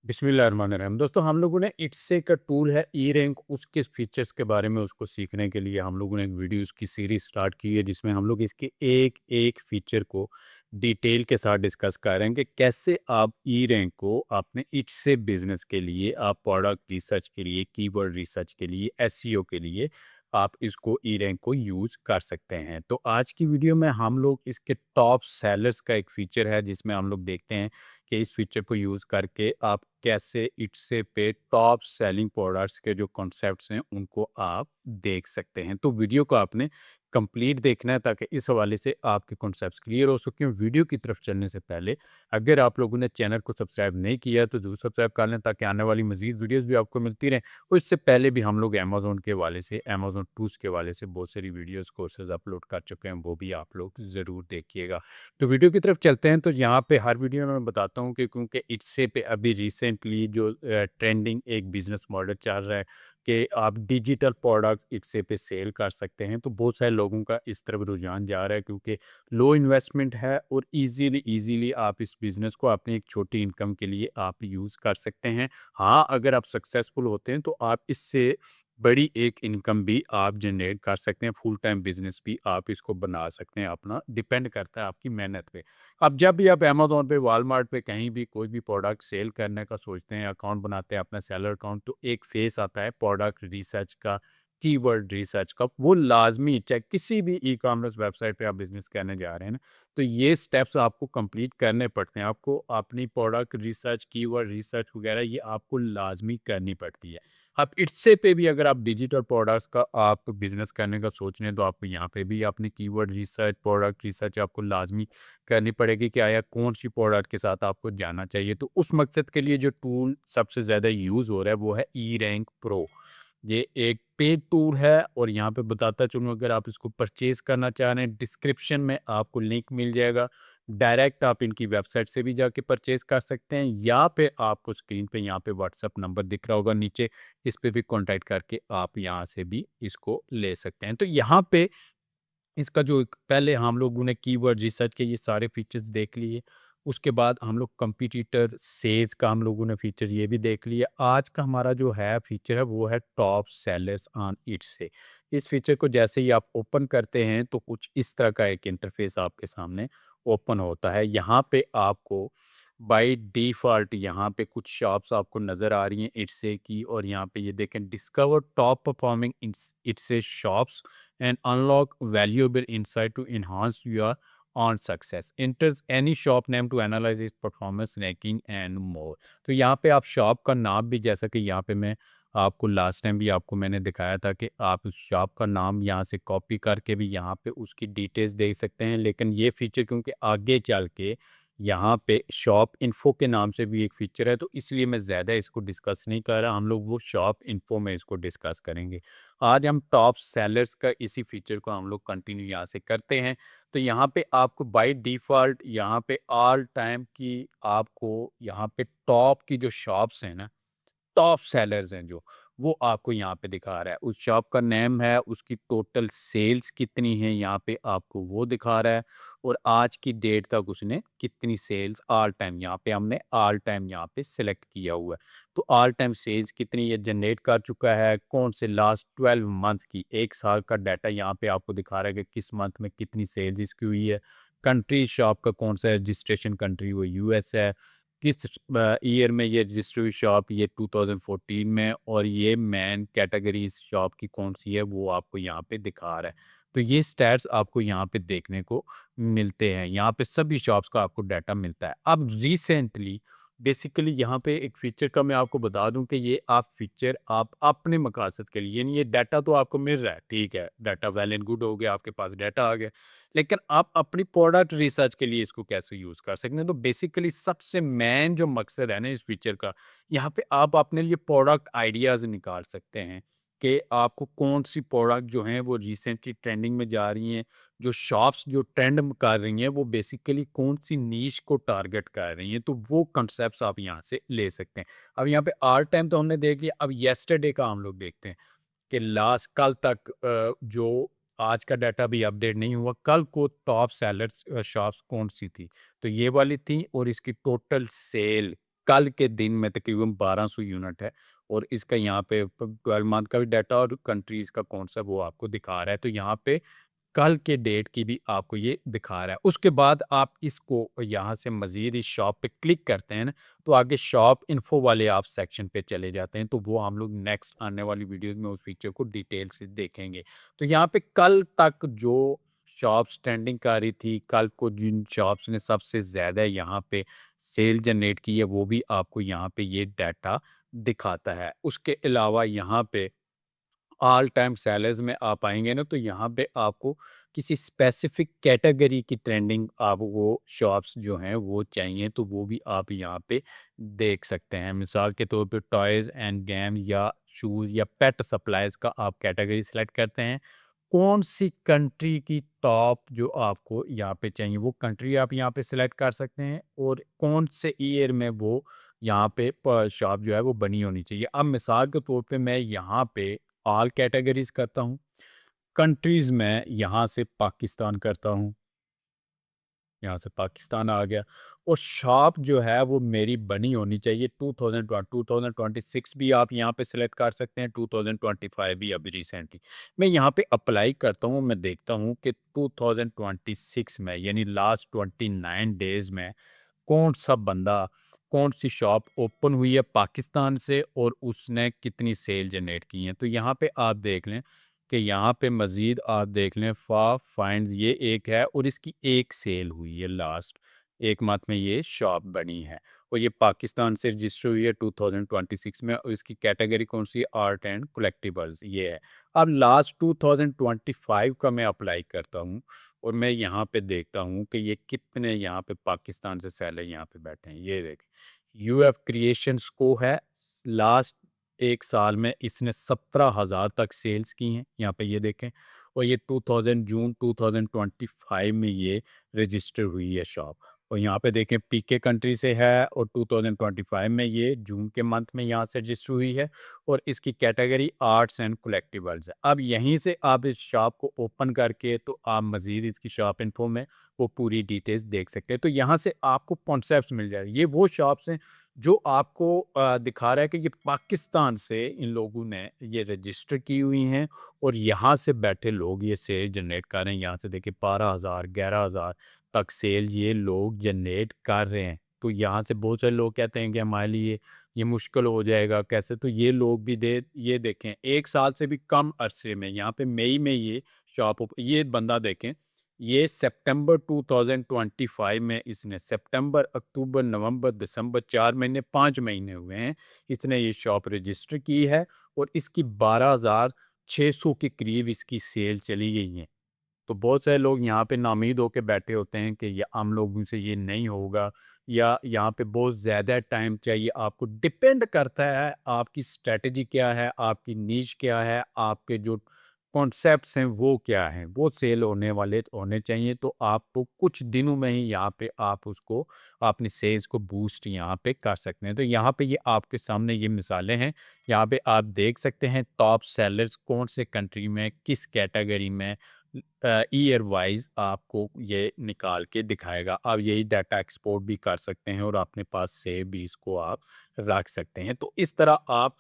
बिस्मिल्लाहिर्रहमानिर्रहीम। दोस्तों हम लोगों ने इट्से का टूल है ई रैंक, उसके फीचर्स के बारे में उसको सीखने के लिए हम लोगों ने एक वीडियोस की सीरीज स्टार्ट की है जिसमें हम लोग इसके एक एक फीचर को डिटेल के साथ डिस्कस कर रहे हैं कि कैसे आप ई रैंक को अपने इट्से बिजनेस के लिए, आप प्रोडक्ट रिसर्च के लिए, कीवर्ड रिसर्च के लिए, एसईओ के लिए आप इसको ई रैंक को यूज़ कर सकते हैं। तो आज की वीडियो में हम लोग इसके टॉप सेलर्स का एक फीचर है जिसमें हम लोग देखते हैं कि इस फीचर को यूज़ करके आप कैसे इट्से पे टॉप सेलिंग प्रोडक्ट्स के जो कॉन्सेप्ट्स हैं उनको आप देख सकते हैं। तो वीडियो को आपने कंप्लीट देखना है ताकि इस हवाले से आपके कॉन्सेप्ट्स क्लियर हो सकें। वीडियो की तरफ चलने से पहले अगर आप लोगों ने चैनल को सब्सक्राइब नहीं किया है तो ज़रूर सब्सक्राइब कर लें ताकि आने वाली मज़ीद वीडियोज़ भी आपको मिलती रहें। और इससे पहले भी हम लोग अमेज़न के हवाले से, अमेज़न टूल्स के हवाले से बहुत सारी वीडियोज़, कोर्सेज़ अपलोड कर चुके हैं, वो भी आप लोग ज़रूर देखिएगा। तो वीडियो की तरफ चलते हैं। तो यहाँ पे हर वीडियो में मैं बताता हूँ कि क्योंकि इट्से पे अभी रिसेंटली जो ट्रेंडिंग एक बिजनेस मॉडल चल रहा है कि आप डिजिटल प्रोडक्ट्स इट्से पे सेल कर सकते हैं, तो बहुत सारे लोगों का इस तरफ रुझान जा रहा है क्योंकि लो इन्वेस्टमेंट है और इजीली इजीली आप इस बिजनेस को अपनी एक छोटी इनकम के लिए आप यूज़ कर सकते हैं। हाँ, अगर आप सक्सेसफुल होते हैं तो आप इससे बड़ी एक इनकम भी आप जनरेट कर सकते हैं, फुल टाइम बिजनेस भी आप इसको बना सकते हैं अपना, डिपेंड करता है आपकी मेहनत पे। अब जब भी आप अमेज़न पे, वॉलमार्ट पे कहीं भी कोई भी प्रोडक्ट सेल करने का सोचते हैं, अकाउंट बनाते हैं अपना सेलर अकाउंट, तो एक फेस आता है प्रोडक्ट रिसर्च का, कीवर्ड रिसर्च का। वो लाज़मी, चाहे किसी भी ई-कॉमर्स वेबसाइट पे आप बिज़नेस करने जा रहे हैं ना, तो ये स्टेप्स आपको कंप्लीट करने पड़ते हैं। आपको अपनी प्रोडक्ट रिसर्च, कीवर्ड रिसर्च वगैरह ये आपको लाज़मी करनी पड़ती है। आप इट्से पे भी अगर आप डिजिटल प्रोडक्ट्स का आप बिज़नेस करने का सोच रहे हैं, तो आपको यहाँ पे भी अपनी कीवर्ड रिसर्च, प्रोडक्ट रिसर्च आपको लाज़मी करनी पड़ेगी कि आया कौन-सी प्रोडक्ट के साथ आपको जाना चाहिए। तो उस मकसद के लिए जो टूल सबसे ज़्यादा यूज़ हो रहा है, वो है ई रैंक प्रो। ये एक पेड टूल है और यहाँ पे बताता चलूँ, अगर आप इसको परचेज़ करना चाह रहे हैं, डिस्क्रिप्शन में आपको लिंक मिल जाएगा। डायरेक्ट आप इनकी वेबसाइट से भी जाके परचेज़ कर सकते हैं या फिर आपको स्क्रीन पे यहाँ पे व्हाट्सएप नंबर दिख रहा होगा नीचे, इस पे भी कॉन्टैक्ट करके आप यहाँ से भी इसको ले सकते हैं। तो यहाँ पे इसका जो एक पहले हम लोगों ने कीवर्ड रिसर्च के ये सारे फीचर्स देख लिए, उसके बाद हम लोग कंपटीटर सेल्स का हम लोगों ने फीचर ये भी देख लिया। आज का हमारा जो है फीचर है वो है टॉप सेलर्स ऑन इट्स। इस फीचर को जैसे ही आप ओपन करते हैं तो कुछ इस तरह का एक इंटरफेस आपके सामने ओपन होता है। यहाँ पे आपको बाय डिफ़ॉल्ट यहाँ पे कुछ शॉप्स आपको नज़र आ रही हैं इट्से की, और यहाँ पे ये देखें, discover top performing Etsy shops and unlock valuable insight to enhance your own success. Enters any shop name to analyze its performance, ranking and more. तो यहाँ पे आप शॉप का नाम भी, जैसा कि यहाँ पे मैं आपको लास्ट टाइम भी आपको मैंने दिखाया था कि आप उस शॉप का नाम यहाँ से कॉपी करके भी यहाँ पे उसकी डिटेल्स देख सकते हैं। लेकिन ये फीचर क्योंकि आगे चल के यहाँ पे शॉप इन्फो के नाम से भी एक फीचर है, तो इसलिए मैं ज़्यादा इसको डिस्कस नहीं कर रहा। हम लोग वो शॉप इन्फो में इसको डिस्कस करेंगे। आज हम टॉप सेलर्स का इसी फीचर को हम लोग कंटिन्यू यहाँ से करते हैं। तो यहाँ पे आपको बाय डिफ़ॉल्ट यहाँ पे ऑल टाइम की आपको यहाँ पे टॉप की जो शॉप्स हैं ना, टॉप सेलर्स हैं जो, वो आपको यहाँ पे दिखा रहा है। उस शॉप का नेम है, उसकी टोटल सेल्स कितनी है यहाँ पे आपको वो दिखा रहा है, और आज की डेट तक उसने कितनी सेल्स ऑल टाइम, यहाँ पे हमने ऑल टाइम यहाँ पे सिलेक्ट किया हुआ है। तो ऑल टाइम सेल्स कितनी ये जनरेट कर चुका है, कौन से लास्ट 12 मंथ की 1 साल का डाटा यहाँ पे आपको दिखा रहा है कि किस मंथ में कितनी सेल्स इसकी हुई है। कंट्री शॉप का कौन सा रजिस्ट्रेशन कंट्री, वो यूएस है। किस ईयर में ये रजिस्टर हुई शॉप, ये 2014 में, और ये मैन कैटेगरी इस शॉप की कौन-सी है वो आपको यहाँ पे दिखा रहा है। तो ये स्टैट्स आपको यहाँ पे देखने को मिलते हैं। यहाँ पे सभी शॉप्स का आपको डाटा मिलता है। अब रिसेंटली बेसिकली यहाँ पे एक फ़ीचर का मैं आपको बता दूँ कि ये आप फ़ीचर आप अपने मकसद के लिए, यानी ये डाटा तो आपको मिल रहा है, ठीक है, डाटा वेल एंड गुड हो गया, आपके पास डाटा आ गया। लेकिन आप अपनी प्रोडक्ट रिसर्च के लिए इसको कैसे यूज़ कर सकते हैं? तो बेसिकली सबसे मेन जो मकसद है ना इस फीचर का, यहाँ पे आप अपने लिए प्रोडक्ट आइडियाज़ निकाल सकते हैं कि आपको कौन-सी प्रोडक्ट जो हैं वो रिसेंटली ट्रेंडिंग में जा रही हैं, जो शॉप्स जो ट्रेंड में कर रही हैं, वो बेसिकली कौन-सी नीश को टारगेट कर रही हैं, तो वो कॉन्सेप्ट्स आप यहाँ से ले सकते हैं। अब यहाँ पे ऑल टाइम तो हमने देख लिया, अब यस्टरडे का हम लोग देखते हैं। कि लास्ट कल तक जो आज का डाटा भी अपडेट नहीं हुआ, कल को टॉप सेलर्स शॉप्स कौन-सी थी? तो ये वाली थी, और इसकी टोटल सेल कल के दिन में तकरीबन 1200 यूनिट है और इसका यहाँ पे 12 मंथ का भी डाटा और कंट्रीज़ का कौन-सा वो आपको दिखा रहा है। तो यहाँ पे कल के डेट की भी आपको ये दिखा रहा है। उसके बाद आप इसको यहाँ से मज़ीद इस शॉप पे क्लिक करते हैं ना, तो आगे शॉप इन्फो वाले आप सेक्शन पे चले जाते हैं, तो वो हम लोग नेक्स्ट आने वाली वीडियोज़ में उस फीचर को डिटेल से देखेंगे। तो यहाँ पे कल तक जो शॉप्स ट्रेंडिंग कर रही थी, कल को जिन शॉप्स ने सबसे ज़्यादा यहाँ पे सेल जनरेट की है, वो भी आपको यहाँ पे ये डाटा दिखाता है। उसके अलावा यहाँ पे ऑल टाइम सेलर्स में आप आएँगे ना, तो यहाँ पे आपको किसी स्पेसिफ़िक कैटेगरी की ट्रेंडिंग आप वो शॉप्स जो हैं वो चाहिए, तो वो भी आप यहाँ पे देख सकते हैं। मिसाल के तौर पे टॉयज़ एंड गेम या शूज़ या पेट सप्लाइज़ का आप कैटेगरी सेलेक्ट करते हैं। कौन-सी कंट्री की टॉप जो आपको यहाँ पे चाहिए, वो कंट्री आप यहाँ पे सेलेक्ट कर सकते हैं और कौन से ईयर में वो यहाँ पे प शॉप जो है वो बनी होनी चाहिए। अब मिसाल के तौर पे मैं यहाँ पे ऑल कैटेगरीज़ करता हूँ। कंट्रीज़ में यहाँ से पाकिस्तान करता हूँ, यहाँ से पाकिस्तान आ गया और शॉप जो है वो मेरी बनी होनी चाहिए 2026 भी आप यहाँ पे सेलेक्ट कर सकते हैं, 2025 भी अभी रिसेंटली। मैं यहाँ पे अप्लाई करता हूँ, मैं देखता हूँ कि 2026 में यानी लास्ट 29 डेज़ में कौन-सा बंदा, कौन-सी शॉप ओपन हुई है पाकिस्तान से और उसने कितनी सेल जनरेट की हैं। तो यहाँ पे आप देख लें कि यहाँ पे मज़ीद आप देख लें फाइंड्स ये एक है और इसकी एक सेल हुई है लास्ट 1 मंथ में ये शॉप बनी है और ये पाकिस्तान से रजिस्टर हुई है 2026 में और इसकी कैटेगरी कौन-सी है? आर्ट एंड कलेक्टिबल्स ये है। अब लास्ट 2025 का मैं अप्लाई करता हूँ और मैं यहाँ पे देखता हूँ कि ये कितने यहाँ पे पाकिस्तान से सेलर यहाँ पे बैठे हैं। ये देखें, यूएफ क्रिएशंस को है लास्ट 1 साल में इसने 17,000 तक सेल्स की हैं। यहाँ पे ये देखें और ये 2000 जून 2025 में ये रजिस्टर हुई है शॉप और यहाँ पे देखें पीके कंट्री से है और 2025 में ये जून के मंथ में यहाँ से रजिस्टर हुई है और इसकी कैटेगरी आर्ट्स एंड कलेक्टिबल्स है। अब यहीं से आप इस शॉप को ओपन करके तो आप मज़ीद इसकी शॉप इन्फो में वो पूरी डिटेल्स देख सकते हैं। तो यहाँ से आपको कॉन्सेप्ट्स मिल जाएगा। ये वो शॉप्स हैं जो आपको दिखा रहा है कि ये पाकिस्तान से इन लोगों ने ये रजिस्टर की हुई हैं और यहाँ से बैठे लोग ये सेल जनरेट कर रहे हैं। यहाँ से देखिए 12,000 11,000 तक सेल ये लोग जनरेट कर रहे हैं। तो यहाँ से बहुत सारे लोग कहते हैं कि हमारे लिए ये मुश्किल हो जाएगा कैसे, तो ये लोग भी ये देखें 1 साल से भी कम अरसे में यहाँ पे मई में ये ये बंदा देखें, ये सितंबर 2025 में इसने सितंबर, अक्टूबर, नवंबर, दिसंबर 4 महीने 5 महीने हुए हैं, इसने ये शॉप रजिस्टर की है और इसकी 12,600 के करीब इसकी सेल चली गई है। तो बहुत सारे लोग यहाँ पे नाउम्मीद होके बैठे होते हैं कि ये हम लोगों से ये नहीं होगा या यहाँ पे बहुत ज़्यादा टाइम चाहिए। आपको डिपेंड करता है आपकी स्ट्रैटेजी क्या है, आपकी नीश क्या है, आपके जो कॉन्सेप्ट्स हैं वो क्या हैं, वो सेल होने वाले होने चाहिए। तो आपको कुछ दिनों में ही यहाँ पे आप उसको अपनी सेल्स को बूस्ट यहाँ पे कर सकते हैं। तो यहाँ पे ये आपके सामने ये मिसालें हैं। यहाँ पे आप देख सकते हैं टॉप सेलर्स कौन से कंट्री में, किस कैटेगरी में, ईयर वाइज आपको ये निकाल के दिखाएगा। आप यही डाटा एक्सपोर्ट भी कर सकते हैं और अपने पास सेव भी इसको आप रख सकते हैं। तो इस तरह आप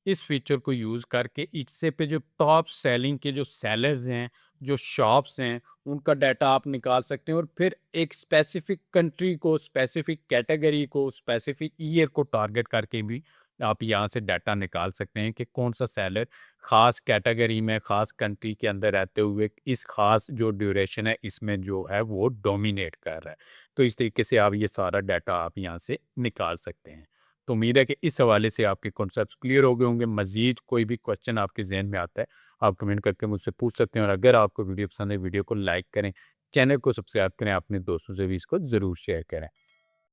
इस फीचर को यूज़ करके इससे पे जो टॉप सेलिंग के जो सेलर्स हैं, जो शॉप्स हैं, उनका डाटा आप निकाल सकते हैं और फिर एक स्पेसिफिक कंट्री को, स्पेसिफिक कैटेगरी को, स्पेसिफिक ईयर को टारगेट करके भी आप यहाँ से डाटा निकाल सकते हैं कि कौन सा सेलर ख़ास कैटेगरी में, ख़ास कंट्री के अंदर रहते हुए इस ख़ास जो ड्यूरेशन है इसमें जो है वो डोमिनेट कर रहा है। तो इस तरीके से आप ये सारा डाटा आप यहाँ से निकाल सकते हैं। तो उम्मीद है कि इस हवाले से आपके कॉन्सेप्ट्स क्लियर हो गए होंगे। मज़ीद कोई भी क्वेश्चन आपके ज़हन में आता है, आप कमेंट करके मुझसे पूछ सकते हैं और अगर आपको वीडियो पसंद है, वीडियो को लाइक करें, चैनल को सब्सक्राइब करें, अपने दोस्तों से भी इसको ज़रूर शेयर करें।